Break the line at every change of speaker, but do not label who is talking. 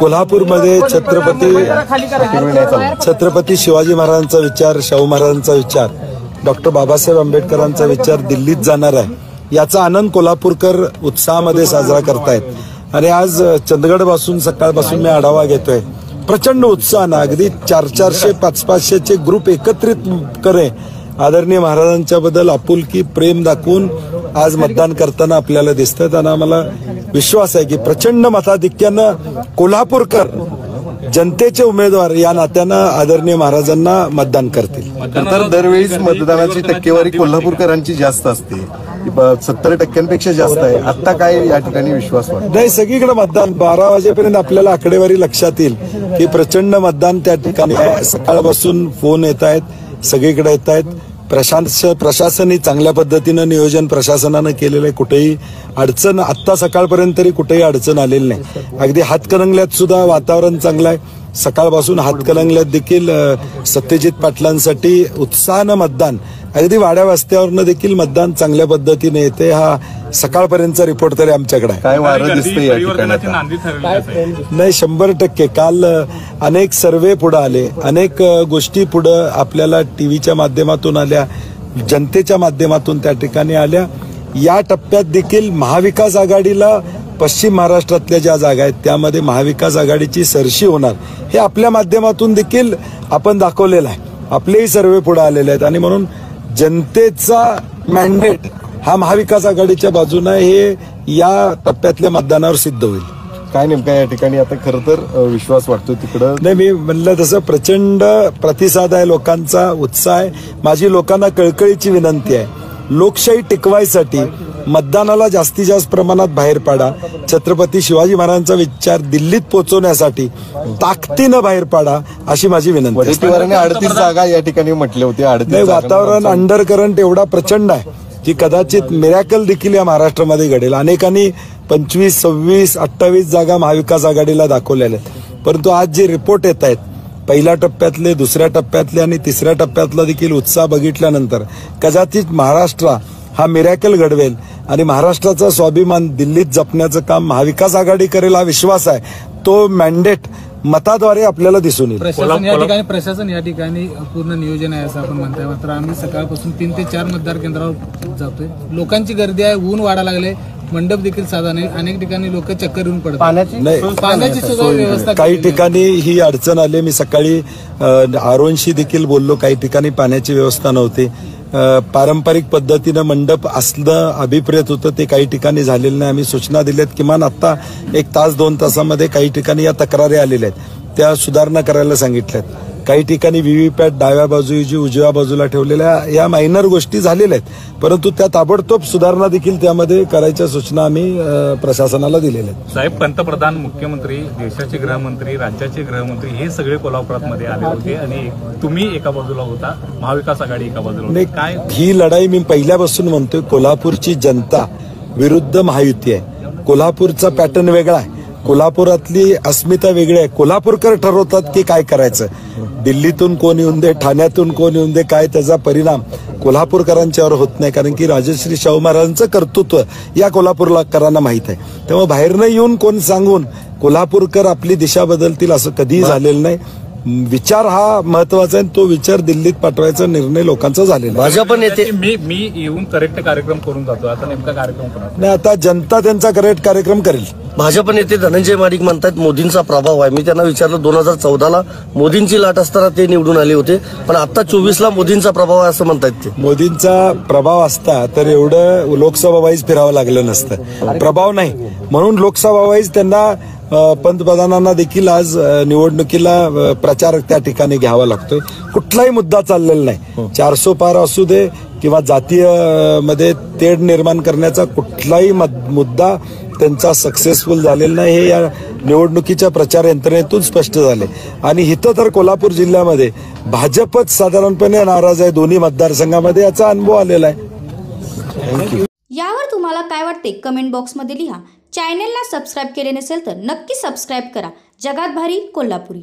कोल्हापूरमध्ये छत्रपती शिवाजी महाराजांचा विचार, शाहू महाराजांचा विचार, डॉक्टर बाबासाहेब आंबेडकरांचा विचार दिल्लीत जाणार आहे याचा आनंद कोल्हापूरकर उत्साहामध्ये साजरा करतायत। आणि आज चंदगड पासून सकाळपासून मी आढावा घेतोय, प्रचंड उत्साहानं अगदी 400-400, 500-500चे ग्रुप एकत्रित करे आदरणीय महाराजांच्या बद्दल आपुलकी प्रेम दाखवून आज मतदान करताना आपल्याला दिसतात। आणि आम्हाला विश्वास आहे की प्रचंड मताधिक्यानं कोल्हापूरकर जनतेचे उमेदवार या नात्यानं आदरणीय महाराजांना मतदान करतील।
तर दरवेळीच मतदानाची टक्केवारी कोल्हापूरकरांची जास्त असते, 70% जास्त आहे। आता काय या ठिकाणी विश्वास वाटतो?
नाही, सगळीकडे मतदान 12 वाजेपर्यंत आपल्याला आकडेवारी लक्षात येईल की प्रचंड मतदान त्या ठिकाणी आहे। सकाळपासून फोन येत आहेत, सगळीकडे येत आहेत। प्रशासनही चांगल्या पद्धतीनं नियोजन प्रशासनानं केलेलं आहे, कुठेही अडचण आत्ता सकाळपर्यंत तरी कुठेही अडचण आलेली नाही। अगदी हातकणंगल्यात सुद्धा वातावरण चांगलं आहे, सकाळपासून हातकणंगल्यात देखील सत्यजित पाटलांसाठी उत्साहानं मतदान, अगदी वाड्या वस्त्यावरनं देखील मतदान चांगल्या पद्धतीने येते। हा सकाळपर्यंतचा रिपोर्ट तरी आमच्याकडे आहे।
काय वारं दिसतंय या ठिकाणी?
नाही, 100% काल अनेक सर्वे पुढे आले, अनेक गोष्टी पुढे आपल्याला टीव्हीच्या माध्यमातून आल्या, जनतेच्या माध्यमातून त्या ठिकाणी आल्या। या टप्प्यात देखील महाविकास आघाडीला पश्चिम महाराष्ट्रातल्या ज्या जागा आहेत त्यामध्ये महाविकास आघाडीची सरशी होणार हे आपल्या माध्यमातून देखील आपण दाखवलेलं आहे। आपलेही सर्वे पुढे आलेले आहेत आणि म्हणून जनतेचा मॅन्डेट हा महाविकास आघाडीच्या बाजूने हे या टप्प्यातल्या मतदानावर सिद्ध होईल।
काय नेमका या ठिकाणी आता खरं तर विश्वास वाटतो तिकडं?
नाही, मी म्हणलं तसं प्रचंड प्रतिसाद आहे, लोकांचा उत्साह आहे। माझी लोकांना कळकळीची विनंती आहे, लोकशाही टिकवायसाठी मतदानाला जास्तीत जास्त प्रमाणात बाहेर पाडा, छत्रपती शिवाजी महाराजांचा विचार दिल्लीत पोहोचवण्यासाठी ताकदीनं बाहेर पाडा अशी माझी विनंती आहे।
38 जागा या ठिकाणी म्हटले होते, 38
वातावरण अंडर करंट एवढा प्रचंड आहे की कदाचित मिरॅकल देखील या महाराष्ट्रामध्ये घडेल। अनेकांनी 25, 26, 28 जागा महाविकास आघाडीला दाखवलेल्या आहेत, परंतु आज जे रिपोर्ट येत आहेत पहिल्या टप्प्यातले, दुसऱ्या टप्प्यातले आणि तिसऱ्या टप्प्यातला देखील उत्साह बघितल्यानंतर कदाचित महाराष्ट्र हा मिरॅकल घडवेल आणि महाराष्ट्राचा स्वाभिमान दिल्लीत जपण्याचं काम महाविकास आघाडी करेल हा विश्वास आहे। तो मॅन्डेट मताद्वारे आपल्याला दिसून येईल।
प्रशासन या ठिकाणी पूर्ण नियोजन आहे असं आपण म्हणताय, मात्र आम्ही सकाळपासून 3 ते 4 मतदार केंद्रावर जातोय, लोकांची गर्दी आहे, ऊन वाढायला लागले, मंडप देखील साधा नाही, अनेक ठिकाणी लोक चक्कर येऊन पडतात, पाण्याची सुद्धा व्यवस्था
काही ठिकाणी ही अडचण आली। मी सकाळी आरोनशी देखील बोललो, काही ठिकाणी पाण्याची व्यवस्था नव्हती, पारंपरिक पद्धतीनं मंडप असलं अभिप्रेत होतं, ते काही ठिकाणी झालेलं नाही। आम्ही सूचना दिल्यात, किमान आता 1 तास 2 तासामध्ये काही ठिकाणी या तक्रारी आलेल्या आहेत त्या सुधारणा करायला सांगितल्यात। काही ठिकाणी व्हीव्हीपॅट डाव्या बाजूची उजव्या बाजूला ठेवलेल्या या मायनर गोष्टी झालेल्या आहेत, परंतु त्या ताबडतोब सुधारणा देखील त्यामध्ये करायच्या सूचना आम्ही प्रशासनाला दिलेल्या आहेत।
साहेब, पंतप्रधान, मुख्यमंत्री, देशाचे गृहमंत्री, राज्याचे गृहमंत्री हे सगळे कोल्हापुरात आले होते आणि तुम्ही एका बाजूला होता, महाविकास आघाडी एका बाजूला होती। काय
ही लढाई मी पहिल्यापासून म्हणतोय, कोल्हापूरची जनता विरुद्ध महायुती आहे। कोल्हापूरचा पॅटर्न वेगळा आहे, कोल्हापुरातली अस्मिता वेगळी आहे। कोल्हापूरकर ठरवतात की काय करायचं, दिल्लीतून कोण येऊन दे, ठाण्यातून कोण येऊन दे, काय त्याचा परिणाम कोल्हापूरकरांच्यावर होत नाही, कारण की राजश्री शाहू महाराजांचं कर्तृत्व या कोल्हापूरकरांना माहीत आहे। तेव्हा बाहेरनं येऊन कोण सांगून कोल्हापूरकर आपली दिशा बदलतील असं कधीही झालेलं नाही। विचार हा महत्वाचा आहे, तो विचार दिल्लीत पाठवायचा निर्णय लोकांचा झालेला आहे।
भाजप नेते मी येऊन करेक्ट कार्यक्रम करून जातो, आता नेमका कार्यक्रम करणार
नाही, आता जनता त्यांचा करेक्ट कार्यक्रम करेल।
भाजप नेते धनंजय महाडिक म्हणतात मोदींचा प्रभाव आहे। मी त्यांना विचारलं, 2014ला मोदींची लाट असताना ते निवडून आले होते, पण आता 24ला मोदींचा प्रभाव आहे असं म्हणतात ते।
मोदींचा प्रभाव असता तर एवढं लोकसभा वाईज फिरावं लागलं नसतं, प्रभाव नाही म्हणून लोकसभा वाईज त्यांना पंतप्रधानांना देखील आज निवडणुकीला प्रचार त्या ठिकाणी घ्यावा लागतोय। कुठलाही मुद्दा चाललेला नाही, 400 पार असू दे किंवा जातीय मध्ये तेढ निर्माण करण्याचा कुठलाही मुद्दा त्यांचा सक्सेसफुल झालेला नाही, हे या निवडणुकीच्या प्रचार यंत्रणेतून स्पष्ट झाले। आणि इथं तर कोल्हापूर जिल्ह्यामध्ये भाजपच साधारणपणे नाराज आहे दोन्ही मतदारसंघामध्ये, याचा अनुभव आलेला आहे।
यावर तुम्हाला काय वाटते कमेंट बॉक्समध्ये लिहा। चॅनलला सबस्क्राईब केले नसेल तर नक्की सबस्क्राईब करा। जगात भारी कोल्हापुरी।